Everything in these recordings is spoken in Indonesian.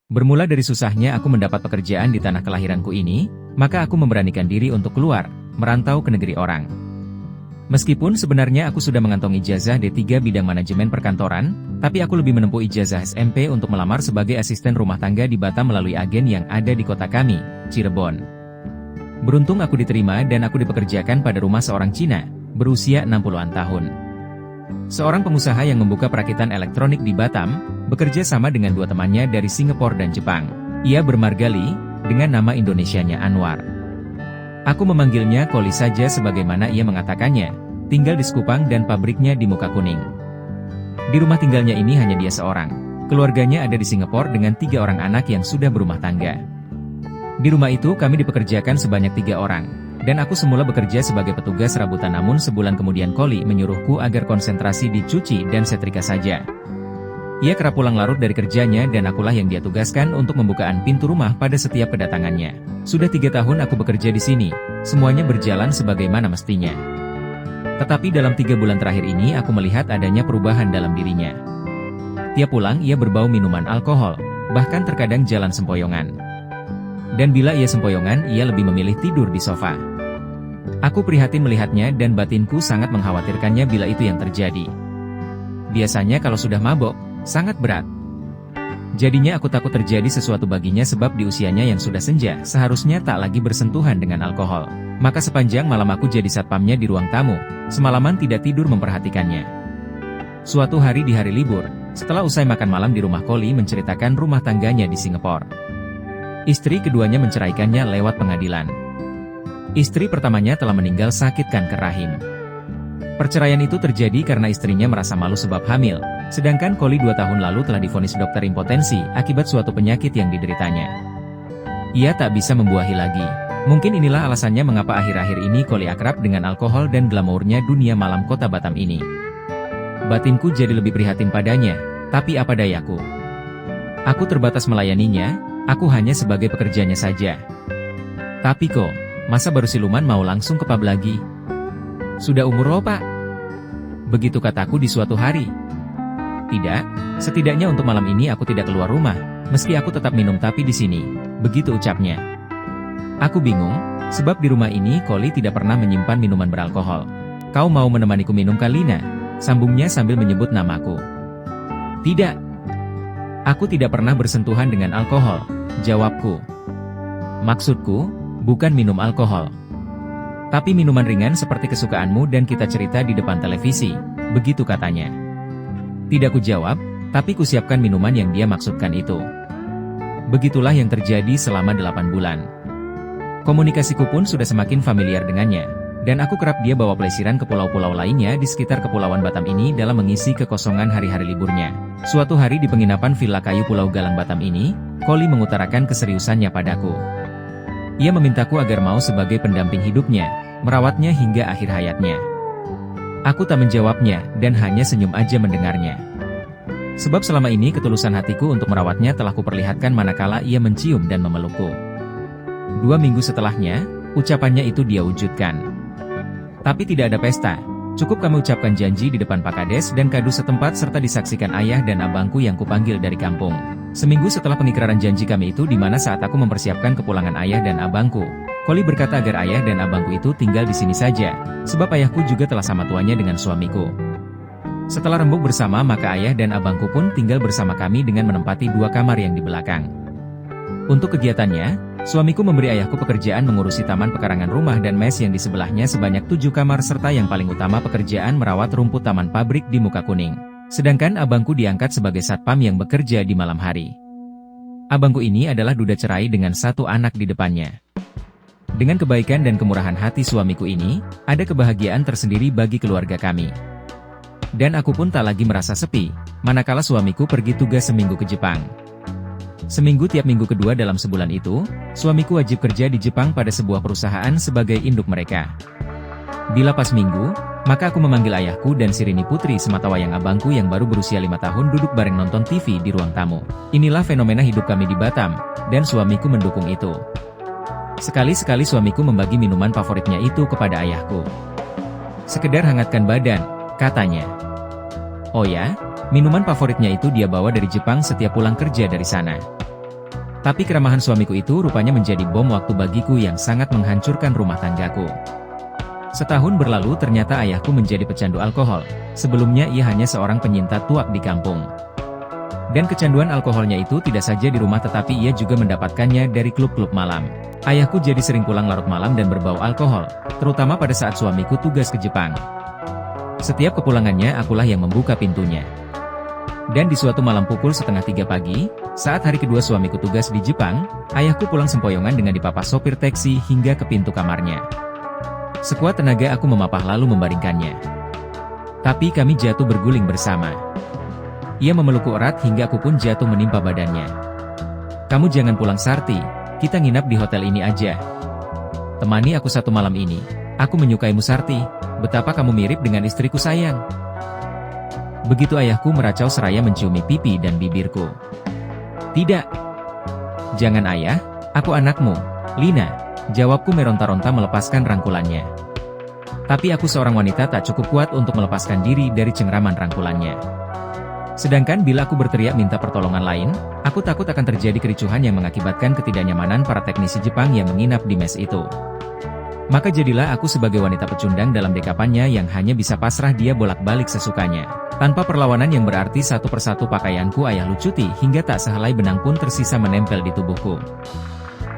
Bermula dari susahnya aku mendapat pekerjaan di tanah kelahiranku ini, maka aku memberanikan diri untuk keluar, merantau ke negeri orang. Meskipun sebenarnya aku sudah mengantongi ijazah D3 bidang manajemen perkantoran, tapi aku lebih menempuh ijazah SMP untuk melamar sebagai asisten rumah tangga di Batam melalui agen yang ada di kota kami, Cirebon. Beruntung aku diterima dan aku dipekerjakan pada rumah seorang Cina, berusia 60-an tahun. Seorang pengusaha yang membuka perakitan elektronik di Batam, bekerja sama dengan dua temannya dari Singapura dan Jepang. Ia bermargali, dengan nama Indonesianya Anwar. Aku memanggilnya Koli saja sebagaimana ia mengatakannya, tinggal di Sekupang dan pabriknya di Mukakuning. Di rumah tinggalnya ini hanya dia seorang. Keluarganya ada di Singapura dengan 3 orang anak yang sudah berumah tangga. Di rumah itu kami dipekerjakan sebanyak 3 orang, dan aku semula bekerja sebagai petugas serabutan namun sebulan kemudian Koli menyuruhku agar konsentrasi di cuci dan setrika saja. Ia kerap pulang larut dari kerjanya dan akulah yang dia tugaskan untuk membukaan pintu rumah pada setiap kedatangannya. Sudah 3 tahun aku bekerja di sini, semuanya berjalan sebagaimana mestinya. Tetapi dalam 3 bulan terakhir ini aku melihat adanya perubahan dalam dirinya. Tiap pulang ia berbau minuman alkohol, bahkan terkadang jalan sempoyongan. Dan bila ia sempoyongan ia lebih memilih tidur di sofa. Aku prihatin melihatnya dan batinku sangat mengkhawatirkannya bila itu yang terjadi. Biasanya kalau sudah mabok, sangat berat. Jadinya aku takut terjadi sesuatu baginya sebab di usianya yang sudah senja, seharusnya tak lagi bersentuhan dengan alkohol. Maka sepanjang malam aku jadi satpamnya di ruang tamu, semalaman tidak tidur memperhatikannya. Suatu hari di hari libur, setelah usai makan malam di rumah Koli menceritakan rumah tangganya di Singapura. Istri keduanya menceraikannya lewat pengadilan. Istri pertamanya telah meninggal sakit kanker rahim. Perceraian itu terjadi karena istrinya merasa malu sebab hamil, sedangkan Koli 2 tahun lalu telah divonis dokter impotensi akibat suatu penyakit yang dideritanya. Ia tak bisa membuahi lagi. Mungkin inilah alasannya mengapa akhir-akhir ini Koli akrab dengan alkohol dan glamournya dunia malam kota Batam ini. Batinku jadi lebih prihatin padanya, tapi apa dayaku. Aku terbatas melayaninya, aku hanya sebagai pekerjanya saja. Tapi kok, masa baru siluman mau langsung ke pub lagi? Sudah umur lo, Pak? Begitu kataku di suatu hari. Tidak, setidaknya untuk malam ini aku tidak keluar rumah, meski aku tetap minum tapi di sini, begitu ucapnya. Aku bingung, sebab di rumah ini Koli tidak pernah menyimpan minuman beralkohol. Kau mau menemaniku minum Kalina? Sambungnya sambil menyebut namaku. Tidak. Aku tidak pernah bersentuhan dengan alkohol, jawabku. Maksudku, bukan minum alkohol. Tapi minuman ringan seperti kesukaanmu dan kita cerita di depan televisi, begitu katanya. Tidak ku jawab, tapi kusiapkan minuman yang dia maksudkan itu. Begitulah yang terjadi selama 8 bulan. Komunikasiku pun sudah semakin familiar dengannya, dan aku kerap dia bawa pelesiran ke pulau-pulau lainnya di sekitar Kepulauan Batam ini dalam mengisi kekosongan hari-hari liburnya. Suatu hari di penginapan Villa Kayu Pulau Galang Batam ini, Koli mengutarakan keseriusannya padaku. Ia memintaku agar mau sebagai pendamping hidupnya, merawatnya hingga akhir hayatnya. Aku tak menjawabnya, dan hanya senyum aja mendengarnya. Sebab selama ini ketulusan hatiku untuk merawatnya telah kuperlihatkan manakala ia mencium dan memelukku. 2 minggu setelahnya, ucapannya itu dia wujudkan. Tapi tidak ada pesta, cukup kami ucapkan janji di depan Pak Kades dan Kadu setempat serta disaksikan ayah dan abangku yang kupanggil dari kampung. Seminggu setelah pengikraran janji kami itu di mana saat aku mempersiapkan kepulangan ayah dan abangku, Koli berkata agar ayah dan abangku itu tinggal di sini saja, sebab ayahku juga telah sama tuanya dengan suamiku. Setelah rembuk bersama maka ayah dan abangku pun tinggal bersama kami dengan menempati 2 kamar yang di belakang. Untuk kegiatannya, suamiku memberi ayahku pekerjaan mengurusi taman pekarangan rumah dan mes yang di sebelahnya sebanyak 7 kamar serta yang paling utama pekerjaan merawat rumput taman pabrik di Mukakuning. Sedangkan abangku diangkat sebagai satpam yang bekerja di malam hari. Abangku ini adalah duda cerai dengan 1 anak di depannya. Dengan kebaikan dan kemurahan hati suamiku ini, ada kebahagiaan tersendiri bagi keluarga kami. Dan aku pun tak lagi merasa sepi, manakala suamiku pergi tugas seminggu ke Jepang. Seminggu tiap minggu kedua dalam sebulan itu, suamiku wajib kerja di Jepang pada sebuah perusahaan sebagai induk mereka. Bila pas minggu, maka aku memanggil ayahku dan Sirini Putri sematawayang abangku yang baru berusia 5 tahun duduk bareng nonton TV di ruang tamu. Inilah fenomena hidup kami di Batam, dan suamiku mendukung itu. Sekali-sekali suamiku membagi minuman favoritnya itu kepada ayahku. Sekedar hangatkan badan, katanya. Oh ya, minuman favoritnya itu dia bawa dari Jepang setiap pulang kerja dari sana. Tapi keramahan suamiku itu rupanya menjadi bom waktu bagiku yang sangat menghancurkan rumah tanggaku. Setahun berlalu ternyata ayahku menjadi pecandu alkohol. Sebelumnya ia hanya seorang penyinta tuak di kampung. Dan kecanduan alkoholnya itu tidak saja di rumah tetapi ia juga mendapatkannya dari klub-klub malam. Ayahku jadi sering pulang larut malam dan berbau alkohol, terutama pada saat suamiku tugas ke Jepang. Setiap kepulangannya akulah yang membuka pintunya. Dan di suatu malam pukul 2:30 pagi, saat hari kedua suamiku tugas di Jepang, ayahku pulang sempoyongan dengan dipapah sopir taksi hingga ke pintu kamarnya. Sekuat tenaga aku memapah lalu membaringkannya. Tapi kami jatuh berguling bersama. Ia memelukku erat hingga aku pun jatuh menimpa badannya. "Kamu jangan pulang Sarti, kita nginap di hotel ini aja. Temani aku satu malam ini. Aku menyukaimu Sarti, betapa kamu mirip dengan istriku sayang." Begitu ayahku meracau seraya menciumi pipi dan bibirku. "Tidak. Jangan ayah, aku anakmu, Lina," jawabku meronta-ronta melepaskan rangkulannya. Tapi aku seorang wanita tak cukup kuat untuk melepaskan diri dari cengkraman rangkulannya. Sedangkan bila aku berteriak minta pertolongan lain, aku takut akan terjadi kericuhan yang mengakibatkan ketidaknyamanan para teknisi Jepang yang menginap di mes itu. Maka jadilah aku sebagai wanita pecundang dalam dekapannya yang hanya bisa pasrah dia bolak-balik sesukanya. Tanpa perlawanan yang berarti satu persatu pakaianku ayah lucuti hingga tak sehelai benang pun tersisa menempel di tubuhku.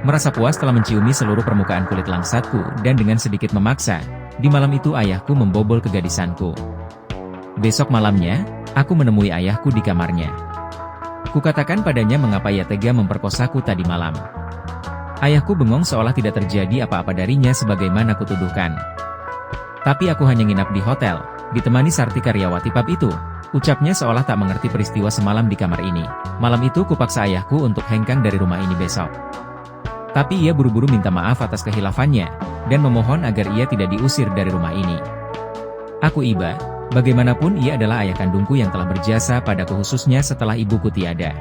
Merasa puas telah menciumi seluruh permukaan kulit langsatku dan dengan sedikit memaksa, di malam itu ayahku membobol kegadisanku. Besok malamnya, aku menemui ayahku di kamarnya. Kukatakan padanya mengapa ia tega memperkosaku tadi malam. Ayahku bengong seolah tidak terjadi apa-apa darinya sebagaimana kutuduhkan. "Tapi aku hanya nginap di hotel, ditemani Sarti karyawati pub itu," ucapnya seolah tak mengerti peristiwa semalam di kamar ini. "Malam itu kupaksa ayahku untuk hengkang dari rumah ini besok. Tapi ia buru-buru minta maaf atas kehilafannya, dan memohon agar ia tidak diusir dari rumah ini. Aku iba. Bagaimanapun ia adalah ayah kandungku yang telah berjasa padaku khususnya setelah ibuku tiada.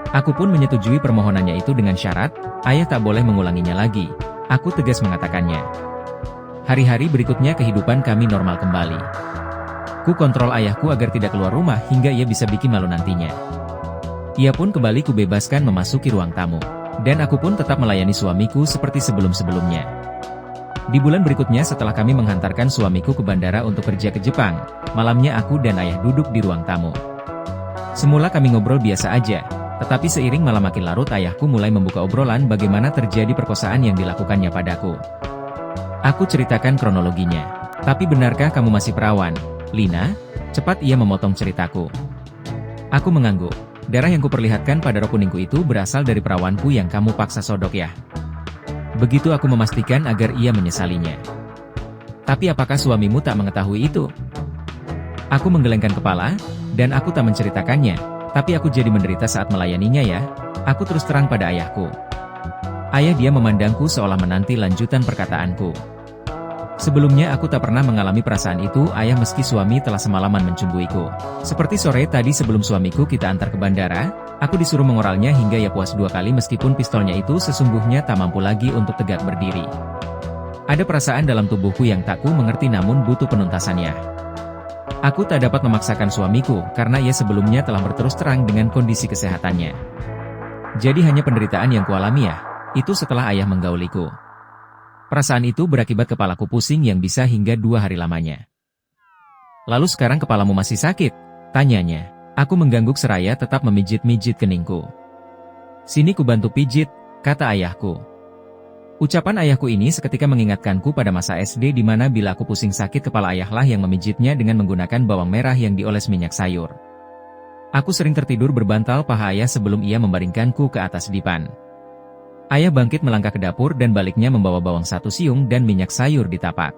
Aku pun menyetujui permohonannya itu dengan syarat, ayah tak boleh mengulanginya lagi." Aku tegas mengatakannya. Hari-hari berikutnya kehidupan kami normal kembali. Ku kontrol ayahku agar tidak keluar rumah hingga ia bisa bikin malu nantinya. Ia pun kembali kubebaskan memasuki ruang tamu. Dan aku pun tetap melayani suamiku seperti sebelum-sebelumnya. Di bulan berikutnya setelah kami menghantarkan suamiku ke bandara untuk kerja ke Jepang, malamnya aku dan ayah duduk di ruang tamu. Semula kami ngobrol biasa aja, tetapi seiring malam makin larut ayahku mulai membuka obrolan bagaimana terjadi perkosaan yang dilakukannya padaku. Aku ceritakan kronologinya. "Tapi benarkah kamu masih perawan, Lina?" Cepat ia memotong ceritaku. Aku mengangguk. "Darah yang kuperlihatkan pada rok kuningku itu berasal dari perawanku yang kamu paksa sodok ya?" Begitu aku memastikan agar ia menyesalinya. "Tapi apakah suamimu tak mengetahui itu?" Aku menggelengkan kepala, dan aku tak menceritakannya, tapi aku jadi menderita saat melayaninya ya. Aku terus terang pada ayahku. Ayah dia memandangku seolah menanti lanjutan perkataanku. Sebelumnya aku tak pernah mengalami perasaan itu ayah meski suami telah semalaman mencumbuiku. Seperti sore tadi sebelum suamiku kita antar ke bandara, aku disuruh mengoralnya hingga ia puas 2 kali meskipun pistolnya itu sesungguhnya tak mampu lagi untuk tegak berdiri. Ada perasaan dalam tubuhku yang tak ku mengerti namun butuh penuntasannya. Aku tak dapat memaksakan suamiku karena ia sebelumnya telah berterus terang dengan kondisi kesehatannya. Jadi hanya penderitaan yang kualami ya, itu setelah ayah menggauliku. Perasaan itu berakibat kepalaku pusing yang bisa hingga 2 hari lamanya. "Lalu sekarang kepalamu masih sakit?" tanyanya. Aku mengangguk seraya tetap memijit-mijit keningku. "Sini ku bantu pijit," kata ayahku. Ucapan ayahku ini seketika mengingatkanku pada masa SD di mana bila aku pusing sakit kepala ayahlah yang memijitnya dengan menggunakan bawang merah yang dioles minyak sayur. Aku sering tertidur berbantal paha ayah sebelum ia membaringkanku ke atas dipan. Ayah bangkit melangkah ke dapur dan baliknya membawa bawang 1 siung dan minyak sayur di tapak.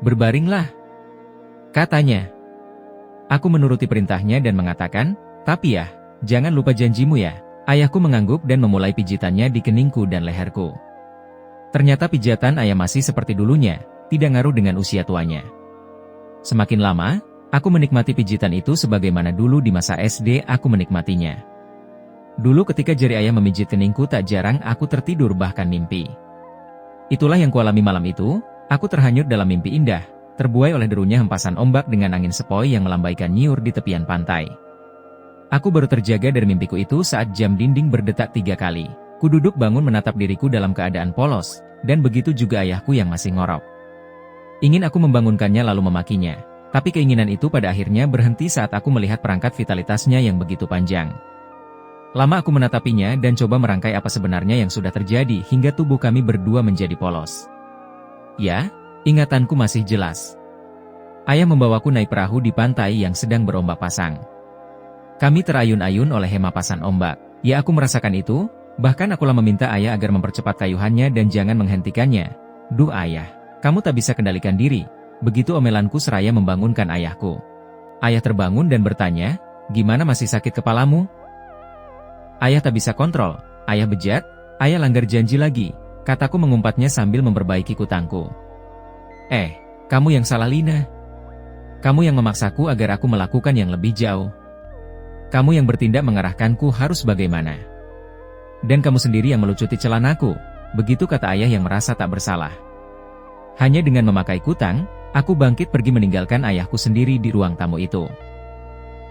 "Berbaringlah," katanya. Aku menuruti perintahnya dan mengatakan, "Tapi ya, jangan lupa janjimu ya." Ayahku mengangguk dan memulai pijitannya di keningku dan leherku. Ternyata pijatan ayah masih seperti dulunya, tidak ngaruh dengan usia tuanya. Semakin lama, aku menikmati pijitan itu sebagaimana dulu di masa SD aku menikmatinya. Dulu ketika jari ayah memijit keningku tak jarang aku tertidur bahkan mimpi. Itulah yang kualami malam itu, aku terhanyut dalam mimpi indah, terbuai oleh derunya hempasan ombak dengan angin sepoi yang melambaikan nyiur di tepian pantai. Aku baru terjaga dari mimpiku itu saat jam dinding berdetak 3 kali. Ku duduk bangun menatap diriku dalam keadaan polos, dan begitu juga ayahku yang masih ngorok. Ingin aku membangunkannya lalu memakinya. Tapi keinginan itu pada akhirnya berhenti saat aku melihat perangkat vitalitasnya yang begitu panjang. Lama aku menatapinya dan coba merangkai apa sebenarnya yang sudah terjadi hingga tubuh kami berdua menjadi polos. Ya, ingatanku masih jelas. Ayah membawaku naik perahu di pantai yang sedang berombak pasang. Kami terayun-ayun oleh hemapasan ombak. Ya, aku merasakan itu, bahkan akulah meminta ayah agar mempercepat kayuhannya dan jangan menghentikannya. Duh ayah, kamu tak bisa kendalikan diri. Begitu omelanku seraya membangunkan ayahku. Ayah terbangun dan bertanya, gimana masih sakit kepalamu? Ayah tak bisa kontrol, ayah bejat, ayah langgar janji lagi, kataku mengumpatnya sambil memperbaiki kutangku. Kamu yang salah Lina. Kamu yang memaksaku agar aku melakukan yang lebih jauh. Kamu yang bertindak mengarahkanku harus bagaimana. Dan kamu sendiri yang melucuti celanaku, begitu kata ayah yang merasa tak bersalah. Hanya dengan memakai kutang, aku bangkit pergi meninggalkan ayahku sendiri di ruang tamu itu.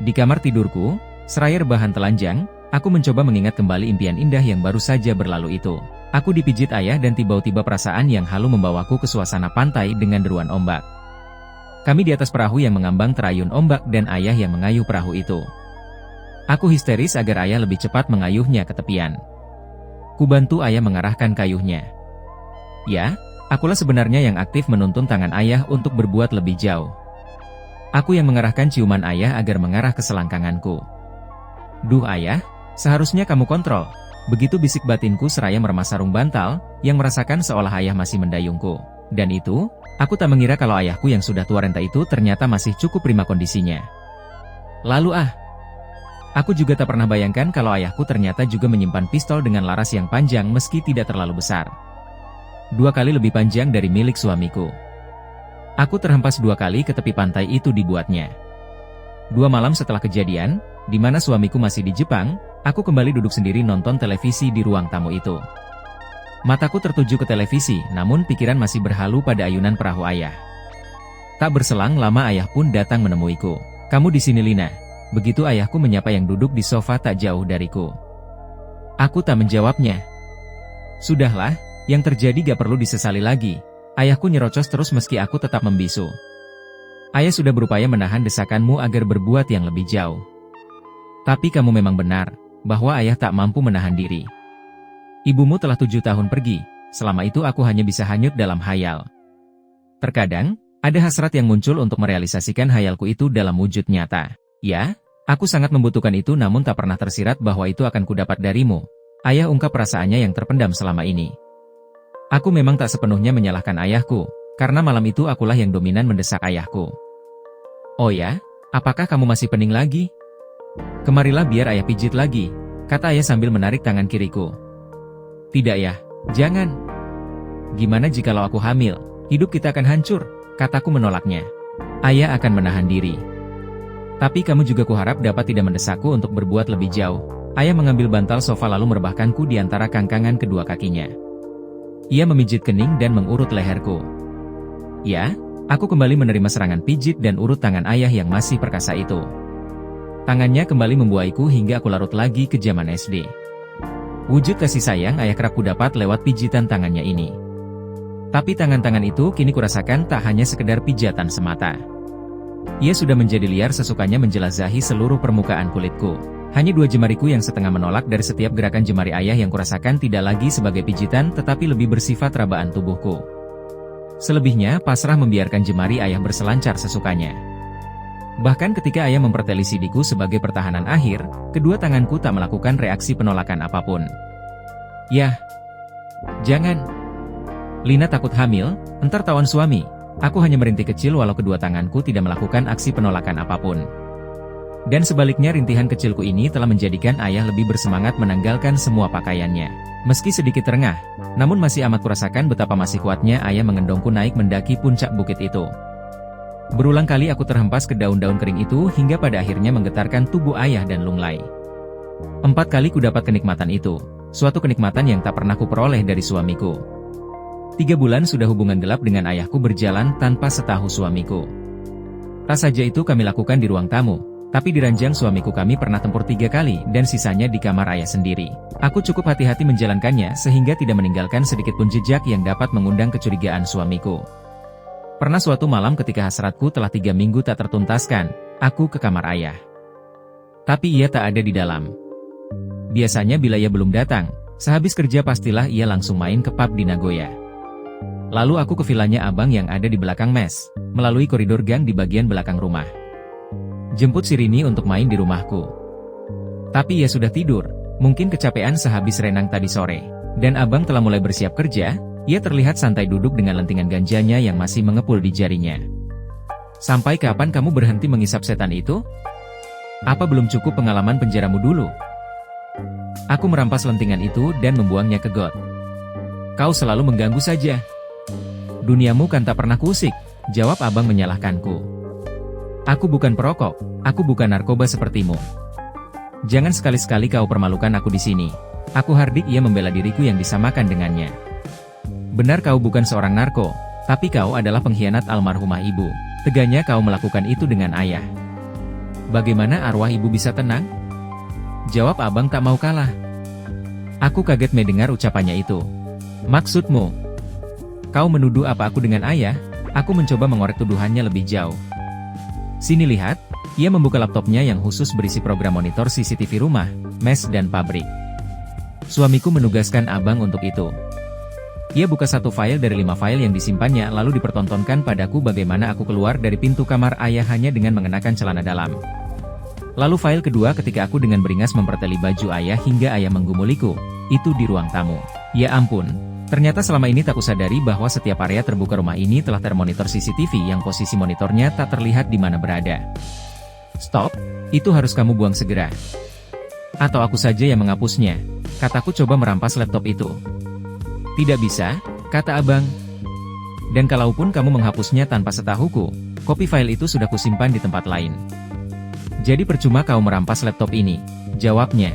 Di kamar tidurku, seraya rebahan telanjang, aku mencoba mengingat kembali impian indah yang baru saja berlalu itu. Aku dipijit ayah dan tiba-tiba perasaan yang halu membawaku ke suasana pantai dengan deruan ombak. Kami di atas perahu yang mengambang terayun ombak dan ayah yang mengayuh perahu itu. Aku histeris agar ayah lebih cepat mengayuhnya ke tepian. Kubantu ayah mengarahkan kayuhnya. Ya, akulah sebenarnya yang aktif menuntun tangan ayah untuk berbuat lebih jauh. Aku yang mengarahkan ciuman ayah agar mengarah ke selangkanganku. Duh ayah, seharusnya kamu kontrol. Begitu bisik batinku seraya meremas sarung bantal, yang merasakan seolah ayah masih mendayungku. Dan itu, aku tak mengira kalau ayahku yang sudah tua renta itu ternyata masih cukup prima kondisinya. Lalu aku juga tak pernah bayangkan kalau ayahku ternyata juga menyimpan pistol dengan laras yang panjang meski tidak terlalu besar. 2 kali lebih panjang dari milik suamiku. Aku terhempas 2 kali ke tepi pantai itu dibuatnya. 2 malam setelah kejadian, di mana suamiku masih di Jepang, aku kembali duduk sendiri nonton televisi di ruang tamu itu. Mataku tertuju ke televisi, namun pikiran masih berhalu pada ayunan perahu ayah. Tak berselang lama ayah pun datang menemuiku. Kamu di sini Lina? Begitu ayahku menyapa yang duduk di sofa tak jauh dariku. Aku tak menjawabnya. Sudahlah, yang terjadi gak perlu disesali lagi. Ayahku nyerocos terus meski aku tetap membisu. Ayah sudah berupaya menahan desakanmu agar berbuat yang lebih jauh. Tapi kamu memang benar, bahwa ayah tak mampu menahan diri. Ibumu telah 7 tahun pergi, selama itu aku hanya bisa hanyut dalam hayal. Terkadang, ada hasrat yang muncul untuk merealisasikan hayalku itu dalam wujud nyata. Ya, aku sangat membutuhkan itu namun tak pernah tersirat bahwa itu akan kudapat darimu. Ayah ungkap perasaannya yang terpendam selama ini. Aku memang tak sepenuhnya menyalahkan ayahku, karena malam itu akulah yang dominan mendesak ayahku. Oh ya, apakah kamu masih pening lagi? Kemarilah biar ayah pijit lagi, kata ayah sambil menarik tangan kiriku. Tidak ya, jangan. Gimana jikalau aku hamil? Hidup kita akan hancur, kataku menolaknya. Ayah akan menahan diri. Tapi kamu juga kuharap dapat tidak mendesakku untuk berbuat lebih jauh. Ayah mengambil bantal sofa lalu merebahkanku di antara kangkangan kedua kakinya. Ia memijit kening dan mengurut leherku. Ya, aku kembali menerima serangan pijit dan urut tangan ayah yang masih perkasa itu. Tangannya kembali membuaiku hingga aku larut lagi ke zaman SD. Wujud kasih sayang ayah kerap kudapat lewat pijitan tangannya ini. Tapi tangan-tangan itu kini kurasakan tak hanya sekedar pijatan semata. Ia sudah menjadi liar sesukanya menjelajahi seluruh permukaan kulitku. Hanya 2 jemariku yang setengah menolak dari setiap gerakan jemari ayah yang kurasakan tidak lagi sebagai pijitan tetapi lebih bersifat rabaan tubuhku. Selebihnya pasrah membiarkan jemari ayah berselancar sesukanya. Bahkan ketika ayah memperteli sidiku sebagai pertahanan akhir, kedua tanganku tak melakukan reaksi penolakan apapun. Yah, jangan. Lina takut hamil, entar tawan suami. Aku hanya merintih kecil walau kedua tanganku tidak melakukan aksi penolakan apapun. Dan sebaliknya rintihan kecilku ini telah menjadikan ayah lebih bersemangat menanggalkan semua pakaiannya. Meski sedikit terengah, namun masih amat kurasakan betapa masih kuatnya ayah mengendongku naik mendaki puncak bukit itu. Berulang kali aku terhempas ke daun-daun kering itu hingga pada akhirnya menggetarkan tubuh ayah dan lunglai. 4 kali kudapat kenikmatan itu, suatu kenikmatan yang tak pernah kuperoleh dari suamiku. 3 bulan sudah hubungan gelap dengan ayahku berjalan tanpa setahu suamiku. Tak saja itu kami lakukan di ruang tamu, Tapi di ranjang suamiku kami pernah tempur 3 kali dan sisanya di kamar ayah sendiri. Aku cukup hati-hati menjalankannya sehingga tidak meninggalkan sedikit pun jejak yang dapat mengundang kecurigaan suamiku. Pernah suatu malam ketika hasratku telah 3 minggu tak tertuntaskan, aku ke kamar ayah. Tapi ia tak ada di dalam. Biasanya bila ia belum datang, sehabis kerja pastilah ia langsung main ke pub di Nagoya. Lalu aku ke vilanya abang yang ada di belakang mes, melalui koridor gang di bagian belakang rumah. Jemput si Rini untuk main di rumahku. Tapi ia sudah tidur, mungkin kecapean sehabis renang tadi sore. Dan abang telah mulai bersiap kerja, ia terlihat santai duduk dengan lentingan ganjanya yang masih mengepul di jarinya. Sampai kapan kamu berhenti mengisap setan itu? Apa belum cukup pengalaman penjaramu dulu? Aku merampas lentingan itu dan membuangnya ke got. Kau selalu mengganggu saja. Duniamu kan tak pernah kusik, jawab abang menyalahkanku. Aku bukan perokok, aku bukan narkoba sepertimu. Jangan sekali-sekali kau permalukan aku di sini. Aku hardik ia membela diriku yang disamakan dengannya. Benar kau bukan seorang narko, tapi kau adalah pengkhianat almarhumah ibu. Teganya kau melakukan itu dengan ayah. Bagaimana arwah ibu bisa tenang? Jawab abang tak mau kalah. Aku kaget mendengar ucapannya itu. Maksudmu? Kau menuduh apa aku dengan ayah? Aku mencoba mengorek tuduhannya lebih jauh. Sini lihat, ia membuka laptopnya yang khusus berisi program monitor CCTV rumah, mes dan pabrik. Suamiku menugaskan abang untuk itu. Ia buka satu file dari 5 file yang disimpannya lalu dipertontonkan padaku bagaimana aku keluar dari pintu kamar ayah hanya dengan mengenakan celana dalam. Lalu file kedua ketika aku dengan beringas memperteli baju ayah hingga ayah menggumuliku, itu di ruang tamu. Ya ampun. Ternyata selama ini tak kusadari bahwa setiap area terbuka rumah ini telah termonitor CCTV yang posisi monitornya tak terlihat di mana berada. Stop, itu harus kamu buang segera. Atau aku saja yang menghapusnya, kataku coba merampas laptop itu. Tidak bisa, kata abang. Dan kalaupun kamu menghapusnya tanpa setahuku, kopi file itu sudah kusimpan di tempat lain. Jadi percuma kau merampas laptop ini, jawabnya.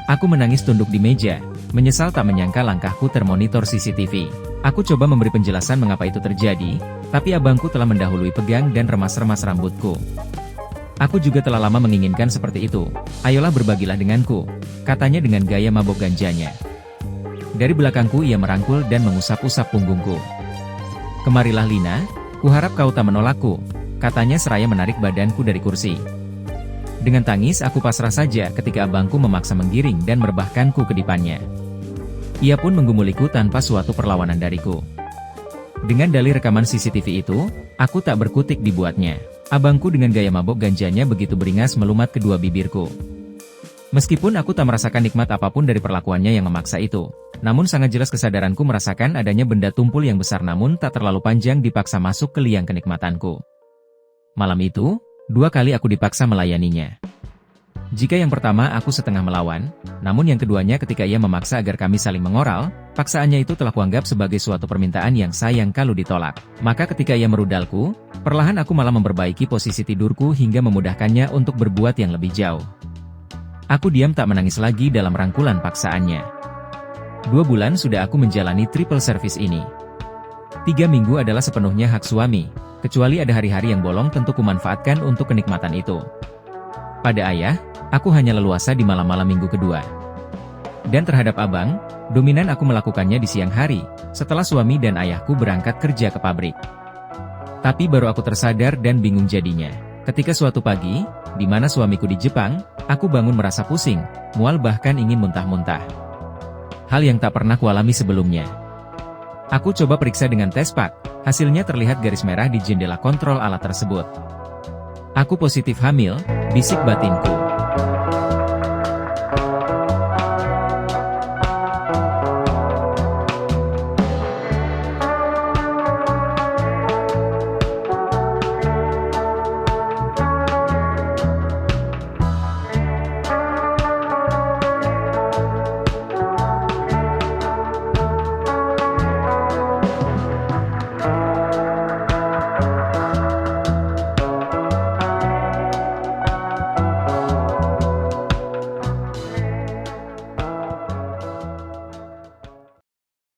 Aku menangis tunduk di meja. Menyesal tak menyangka langkahku termonitor CCTV. Aku coba memberi penjelasan mengapa itu terjadi, tapi abangku telah mendahului pegang dan remas-remas rambutku. Aku juga telah lama menginginkan seperti itu. Ayolah berbagilah denganku, katanya dengan gaya mabok ganjanya. Dari belakangku ia merangkul dan mengusap-usap punggungku. Kemarilah Lina, kuharap kau tak menolakku, katanya seraya menarik badanku dari kursi. Dengan tangis aku pasrah saja ketika abangku memaksa menggiring dan merebahkanku ke dipannya. Ia pun menggumuliku tanpa suatu perlawanan dariku. Dengan dalih rekaman CCTV itu, aku tak berkutik dibuatnya. Abangku dengan gaya mabok ganjanya begitu beringas melumat kedua bibirku. Meskipun aku tak merasakan nikmat apapun dari perlakuannya yang memaksa itu, namun sangat jelas kesadaranku merasakan adanya benda tumpul yang besar namun tak terlalu panjang dipaksa masuk ke liang kenikmatanku. Malam itu, 2 kali aku dipaksa melayaninya. Jika yang pertama aku setengah melawan, namun yang keduanya ketika ia memaksa agar kami saling mengoral, paksaannya itu telah kuanggap sebagai suatu permintaan yang sayang kalau ditolak. Maka ketika ia merudalku, perlahan aku malah memperbaiki posisi tidurku hingga memudahkannya untuk berbuat yang lebih jauh. Aku diam tak menangis lagi dalam rangkulan paksaannya. 2 bulan sudah aku menjalani triple service ini. 3 minggu adalah sepenuhnya hak suami. Kecuali ada hari-hari yang bolong tentu kumanfaatkan untuk kenikmatan itu. Pada ayah, aku hanya leluasa di malam-malam minggu kedua. Dan terhadap abang, dominan aku melakukannya di siang hari, setelah suami dan ayahku berangkat kerja ke pabrik. Tapi baru aku tersadar dan bingung jadinya. Ketika suatu pagi, di mana suamiku di Jepang, aku bangun merasa pusing, mual bahkan ingin muntah-muntah. Hal yang tak pernah kualami sebelumnya. Aku coba periksa dengan tes pak, hasilnya terlihat garis merah di jendela kontrol alat tersebut. Aku positif hamil, bisik batinku.